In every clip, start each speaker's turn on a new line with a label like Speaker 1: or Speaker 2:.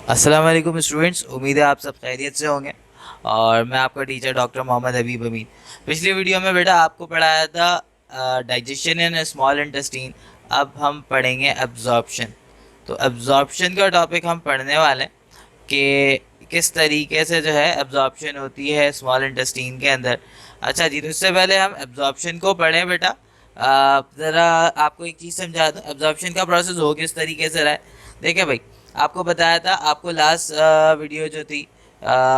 Speaker 1: अस्सलाम वालेकुम स्टूडेंट्स, उम्मीद है आप सब खैरियत से होंगे। और मैं आपका टीचर डॉक्टर मोहम्मद हबीब अमीन। पिछली वीडियो में बेटा आपको पढ़ाया था डाइजेशन इन स्मॉल इंटेस्टीन। अब हम पढ़ेंगे एब्जॉर्प्शन। तो एब्जॉर्प्शन का टॉपिक हम पढ़ने वाले हैं कि किस तरीके से जो है एब्जॉर्प्शन होती है स्मॉल इंटेस्टीन के अंदर। अच्छा जी, तो इससे पहले हम एब्जॉर्प्शन को पढ़ें बेटा। ज़रा आपको एक चीज़ समझा दूँ एब्जॉर्प्शन का प्रोसेस हो किस तरीके से रहा है। देखिए भाई, आपको बताया था, आपको लास्ट वीडियो जो थी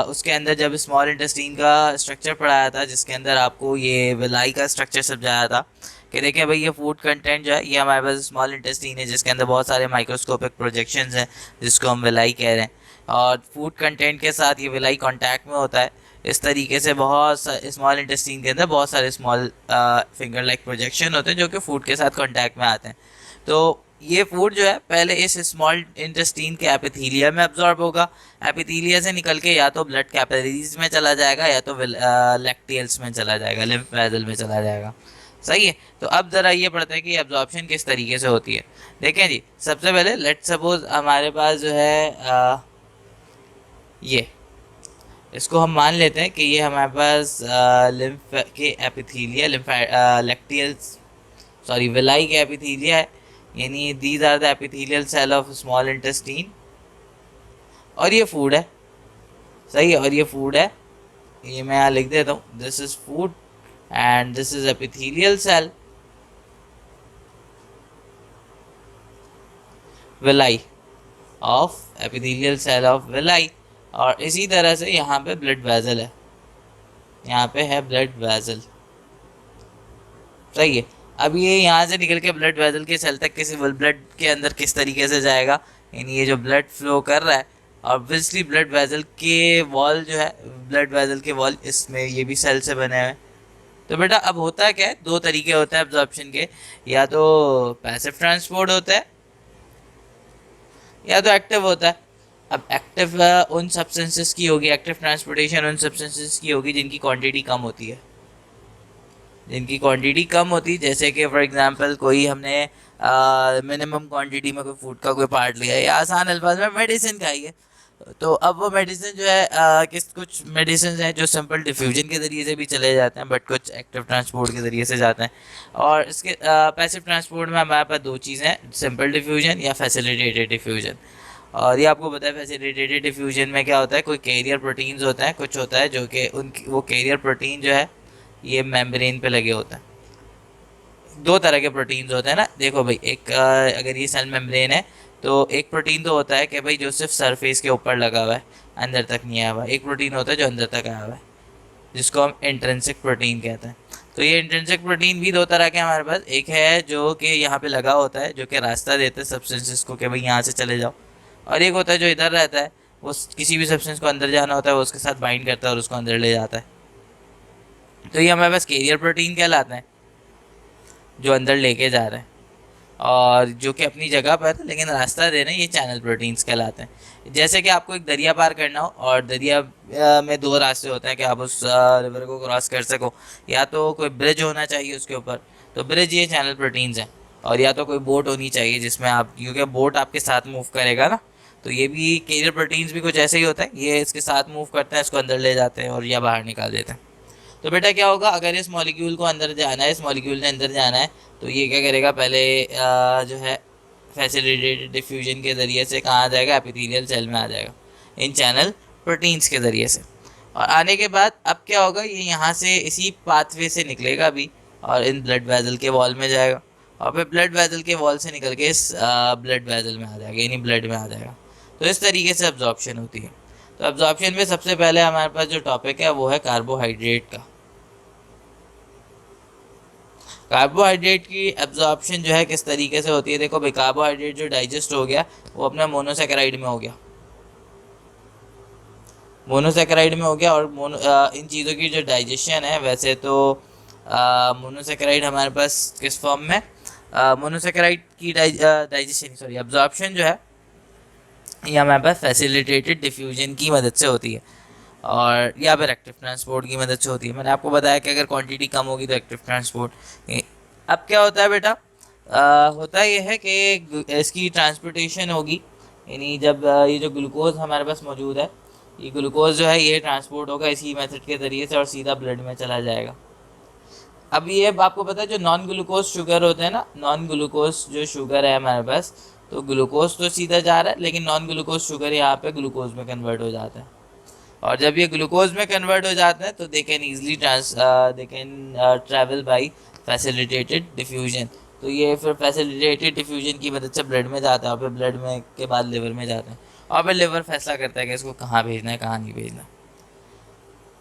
Speaker 1: उसके अंदर जब स्मॉल इंटेस्टीन का स्ट्रक्चर पढ़ाया था, जिसके अंदर आपको ये विलाई का स्ट्रक्चर समझाया था कि देखिए भाई, ये फूड कंटेंट जो है ये हमारे पास स्मॉल इंटेस्टीन है, जिसके अंदर बहुत सारे माइक्रोस्कोपिक प्रोजेक्शंस हैं जिसको हम विलाई कह रहे हैं। और फूड कंटेंट के साथ ये विलाई कांटेक्ट में होता है। इस तरीके से बहुत स्मॉल इंटेस्टीन के अंदर बहुत सारे स्मॉल फिंगर लाइक प्रोजेक्शन होते हैं जो कि फूड के साथ कांटेक्ट में आते हैं। तो ये फूड जो है पहले इस स्मॉल इंटेस्टीन के एपिथीलिया में अब्जॉर्ब होगा। एपिथीलिया से निकल के या तो ब्लड कैपिलरीज में चला जाएगा या तो लैक्टियल्स में चला जाएगा, लिम्फ वेसल में चला जाएगा। सही है। तो अब ज़रा ये पढ़ते हैं कि एब्जॉर्प्शन किस तरीके से होती है। देखें जी, सबसे पहले लेट सपोज हमारे पास जो है ये इसको हम मान लेते हैं कि ये हमारे पास लिम्फ के epithelia, lymph lacteals, sorry villi के एपिथीलिया है, यानी these are the epithelial cell of small intestine. और ये फूड है। सही है, और ये फूड है। ये मैं यहाँ लिख देता हूँ, this is food and this is epithelial cell villi of epithelial cell of villi. और इसी तरह से यहाँ पे ब्लड वेसल है, यहाँ पे है ब्लड वेसल। सही है। अब ये यहाँ से निकल के ब्लड वेसल के सेल तक किसी ब्लड के अंदर किस तरीके से जाएगा, यानी ये जो ब्लड फ्लो कर रहा है, ऑब्वियसली ब्लड वेसल के वॉल जो है, ब्लड वेसल के वॉल इसमें ये भी सेल से बने हुए हैं। तो बेटा अब होता है क्या है, दो तरीके होते हैं एब्जॉर्प्शन के, या तो पैसिव ट्रांसपोर्ट होता है या तो एक्टिव होता है। अब एक्टिव उन सब्सटेंसेस की होगी, एक्टिव ट्रांसपोर्टेशन उन सब्सटेंसेस की होगी जिनकी क्वांटिटी कम होती है, जिनकी क्वांटिटी कम होती, जैसे कि फॉर एग्जांपल कोई हमने मिनिमम क्वांटिटी में कोई फूड का कोई पार्ट लिया है, या आसान अल्फाज में मेडिसिन खाई है। तो अब वो मेडिसिन जो है कुछ मेडिसिन हैं जो सिंपल डिफ्यूजन के ज़रिए से भी चले जाते हैं, बट कुछ एक्टिव ट्रांसपोर्ट के ज़रिए से जाते हैं। और इसके पैसिव ट्रांसपोर्ट में हमारे पास दो चीज़ें हैं, सिंपल डिफ्यूजन या फैसिलिटेटेड डिफ्यूजन। और ये आपको पता है फैसिलिटेटेड डिफ्यूजन में क्या होता है, कोई कैरियर प्रोटीन्स होता है, कुछ होता है जो कि उनकी वो कैरियर प्रोटीन जो है ये मेम्ब्रेन पे लगे होते हैं। दो तरह के प्रोटीन्स होते हैं ना, देखो भाई, एक अगर ये सेल मेम्ब्रेन है तो एक प्रोटीन तो होता है कि भाई जो सिर्फ सरफेस के ऊपर लगा हुआ है, अंदर तक नहीं आया हुआ। एक प्रोटीन होता है जो अंदर तक आया हुआ है, जिसको हम इंट्रिंसिक प्रोटीन कहते हैं। तो ये इंट्रिंसिक प्रोटीन भी दो तरह के हमारे पास, एक है जो कि यहाँ पे लगा होता है, जो कि रास्ता देता है सब्सटेंसेस को कि भाई यहाँ से चले जाओ। और एक होता है जो इधर रहता है, वो किसी भी सब्सटेंस को अंदर जाना होता है वो उसके साथ बाइंड करता है और उसको अंदर ले जाता है। तो ये हमारे पास कैरियर प्रोटीन कहलाते हैं, जो अंदर लेके जा रहे हैं और जो कि अपनी जगह पर लेकिन रास्ता दे रहे हैं, ये चैनल प्रोटीन्स कहलाते हैं। जैसे कि आपको एक दरिया पार करना हो और दरिया में दो रास्ते होते हैं कि आप उस रिवर को क्रॉस कर सको, या तो कोई ब्रिज होना चाहिए उसके ऊपर, तो ब्रिज ये चैनल प्रोटीन्स हैं। और या तो कोई बोट होनी चाहिए जिसमें आप, क्योंकि बोट आपके साथ मूव करेगा ना, तो ये भी कैरियर प्रोटीन्स भी कुछ ऐसे ही होता है, ये इसके साथ मूव करते हैं, इसको अंदर ले जाते हैं और या बाहर निकाल देते हैं। तो बेटा क्या होगा, अगर इस मॉलिक्यूल को अंदर जाना है, इस मॉलिक्यूल ने अंदर जाना है, तो ये क्या करेगा, पहले जो है फैसिलिटेटेड डिफ्यूजन के ज़रिए से कहाँ आ जाएगा, एपिथेलियल सेल में आ जाएगा, इन चैनल प्रोटीन्स के ज़रिए से। और आने के बाद अब क्या होगा, ये यहाँ से इसी पाथवे से निकलेगा भी और इन ब्लड वेसल के वॉल में जाएगा, और फिर ब्लड वेसल के वॉल से निकल के इस ब्लड वेसल में आ जाएगा, यानी ब्लड में आ जाएगा। तो इस तरीके से अब्जॉर्प्शन होती है। तो अब्जॉर्प्शन में सबसे पहले हमारे पास जो टॉपिक है वो है कार्बोहाइड्रेट का। कार्बोहाइड्रेट की एब्जॉर्प्शन जो है किस तरीके से होती है, देखो भाई, कार्बोहाइड्रेट जो डाइजेस्ट हो गया वो अपना मोनोसेकेराइड में हो गया, मोनोसेकेराइड में हो गया। और इन चीज़ों की जो डाइजेशन है, वैसे तो मोनोसेकेराइड हमारे पास किस फॉर्म में, मोनोसेकेराइड की डाइजेशन, सॉरी, एब्जॉर्प्शन जो है ये हमारे पास फैसिलिटेटेड डिफ्यूजन की मदद से होती है, और या फिर एक्टिव ट्रांसपोर्ट की मदद से होती है। मैंने आपको बताया कि अगर क्वांटिटी कम होगी तो एक्टिव ट्रांसपोर्ट। अब क्या होता है बेटा, होता यह है कि इसकी ट्रांसपोर्टेशन होगी यानी जब ये जो ग्लूकोज हमारे पास मौजूद है, ये ग्लूकोज जो है ये ट्रांसपोर्ट होगा इसी मेथड के ज़रिए से और सीधा ब्लड में चला जाएगा। अब ये आपको पता है जो नॉन ग्लूकोज शुगर होते हैं ना, नॉन ग्लूकोज जो शुगर है हमारे पास, तो ग्लूकोज तो सीधा जा रहा है लेकिन नॉन ग्लूकोज शुगर यहाँ पे ग्लूकोज में कन्वर्ट हो जाता है। और जब ये ग्लूकोज में कन्वर्ट हो जाते हैं तो they can easily they can travel by facilitated diffusion. तो ये फिर फैसिलिटेटेड डिफ्यूजन की मदद से ब्लड में जाता है और फिर ब्लड में के बाद लिवर में जाता है और फिर लिवर फैसला करता है कि इसको कहाँ भेजना है कहाँ नहीं भेजना।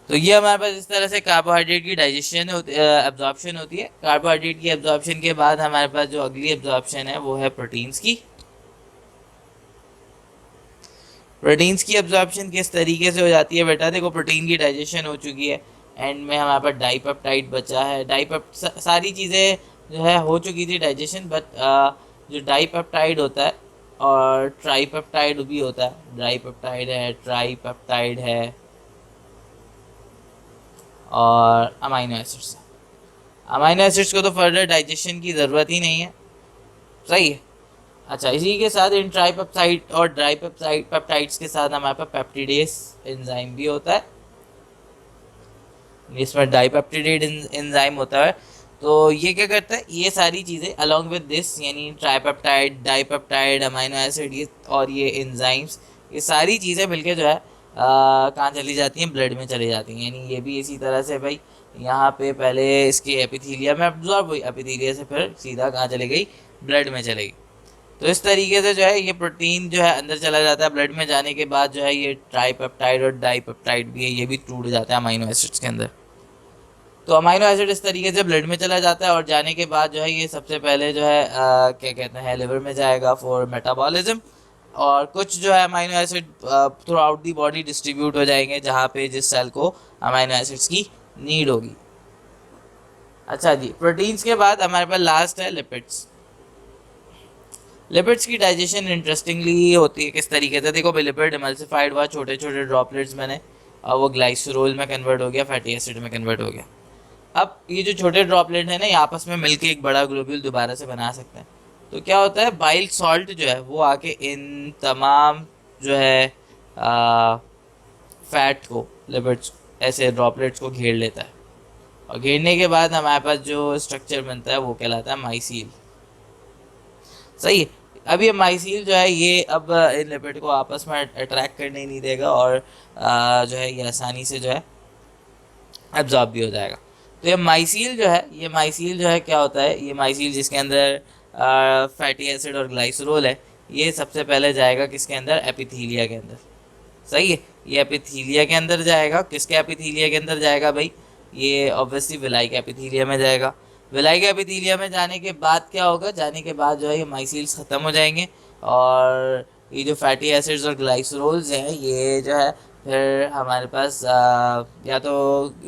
Speaker 1: तो ये हमारे पास इस तरह से कार्बोहाइड्रेट की डाइजेशन एब्जॉर्प्शन होती है। कार्बोहाइड्रेट की एब्जॉर्प्शन के बाद हमारे पास जो अगली एब्जॉर्प्शन है वो है प्रोटीन्स की। प्रोटीन्स की एब्जॉर्प्शन किस तरीके से हो जाती है बेटा, देखो प्रोटीन की डाइजेशन हो चुकी है, एंड में हमारे पास डाइपेप्टाइड बचा है। सारी चीज़ें जो है हो चुकी थी डाइजेशन, बट जो डाइपेप्टाइड होता है और ट्राईपेप्टाइड भी होता है, डाइपेप्टाइड है, ट्राईपेप्टाइड है और अमाइनो एसिड्स। अमाइनो एसिड्स को तो फर्दर डाइजेशन की ज़रूरत ही नहीं है, सही है। अच्छा, इसी के साथ इन ट्राईपेप्टाइड और डाइपेप्टाइड पेप्टाइड्स के साथ हमारे पास पेप्टिडेस एंजाइम भी होता है, इसमें डाइपेप्टिडेट एंजाइम होता है। तो ये क्या करता है, ये सारी चीज़ें अलॉन्ग विद दिस यानी ट्राईपेप्टाइड, डाइपेप्टाइड, अमाइनो एसिड ये और ये एंजाइम्स, ये सारी चीज़ें मिलके जो है कहाँ चली जाती हैं, ब्लड में चली जाती हैं। यानी ये भी इसी तरह से भाई यहाँ पे पहले इसके एपिथीलिया में अब्जॉर्ब हुई, एपिथीलिया से फिर सीधा कहाँ चली गई, ब्लड में चली गई। तो इस तरीके से जो है ये प्रोटीन जो है अंदर चला जाता है, ब्लड में जाने के बाद जो है ये ट्राईपेप्टाइड और डाइपेप्टाइड भी है, ये भी टूट जाता है अमाइनो एसिड्स के अंदर। तो अमाइनो एसिड इस तरीके से ब्लड में चला जाता है और जाने के बाद जो है ये सबसे पहले जो है क्या कहते हैं, लिवर में जाएगा फॉर मेटाबॉलिज्म, और कुछ जो है amino acid through out the body distribute हो जाएंगे जहाँ पे जिस सेल को अमाइनो एसिड्स की नीड होगी। अच्छा जी, प्रोटीन्स के बाद हमारे पास लास्ट है लिपिड्स। लिपिड्स की डाइजेशन इंटरेस्टिंगली होती है किस तरीके से, देखो लिपिड एमल्सिफाइड हुआ, छोटे छोटे ड्रॉपलेट्स बने और वो ग्लाइसरोल में कन्वर्ट हो गया, फैटी एसिड में कन्वर्ट हो गया। अब ये जो छोटे ड्रॉपलेट है ना, ये आपस में मिलके एक बड़ा ग्लोब्यूल दोबारा से बना सकते हैं। तो क्या होता है, बाइल सॉल्ट जो है वो आके इन तमाम जो है फैट को, लिपिड्स ऐसे ड्रॉपलेट्स को घेर लेता है और घेरने के बाद हमारे पास जो स्ट्रक्चर बनता है वो कहलाता है माइसील, सही है। अब ये माइसील जो है ये अब इन लिपिड को आपस में अट्रैक्ट करने नहीं देगा और जो है ये आसानी से जो है एब्जॉर्ब भी हो जाएगा। तो ये माइसील जो है, ये माइसील जो है क्या होता है, ये माइसील जिसके अंदर फैटी एसिड और ग्लाइसरोल है, ये सबसे पहले जाएगा किसके अंदर, एपिथीलिया के अंदर, सही है। ये एपिथीलिया के अंदर जाएगा, किसके एपिथीलिया के अंदर जाएगा भाई, ये ऑब्वियसली विलाई के एपिथीलिया में जाएगा। विलाई के एपिथीलिया में जाने के बाद क्या होगा, जाने के बाद जो है ये माइसील्स ख़त्म हो जाएंगे और ये जो फैटी एसिड्स और ग्लाइसरोल्स हैं ये जो है फिर हमारे पास या तो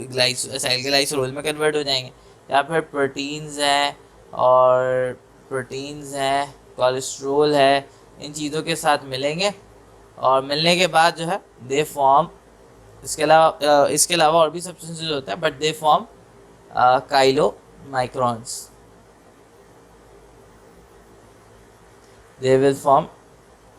Speaker 1: सेल ग्लाइसरोल में कन्वर्ट हो जाएंगे या फिर प्रोटीन्स हैं और प्रोटीन्स हैं, कोलेस्ट्रोल है, इन चीज़ों के साथ मिलेंगे और मिलने के बाद जो है दे फॉर्म, इसके अलावा और भी सब्सटेंसेस होते हैं, but they form chylomicrons, they will form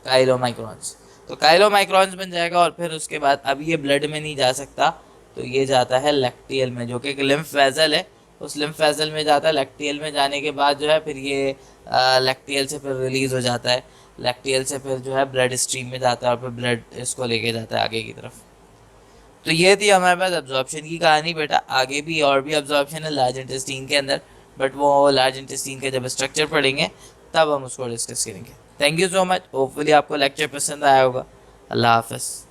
Speaker 1: chylomicrons. तो काइलोमाइक्रॉन्स बन जाएगा और फिर उसके बाद अब ये ब्लड में नहीं जा सकता, तो ये जाता है लैक्टियल में, जो कि एक लिम्फ वेसल है, उस लिम्फ वेसल में जाता है। लैक्टियल में जाने के बाद जो है फिर ये लैक्टियल से फिर रिलीज़ हो जाता है, लैक्टियल से फिर जो है ब्लड स्ट्रीम में जाता है और फिर ब्लड इसको लेके जाता है आगे की तरफ। तो ये थी हमारे पास एब्जॉर्प्शन की कहानी बेटा। आगे भी और भी एब्जॉर्प्शन है लार्ज इंटेस्टीन के अंदर, बट वो लार्ज इंटेस्टीन का जब स्ट्रक्चर पढ़ेंगे तब हम उसको डिस्कस करेंगे। Thank you so much, hopefully आपको लेक्चर पसंद आया होगा। अल्लाह हाफ़िज़।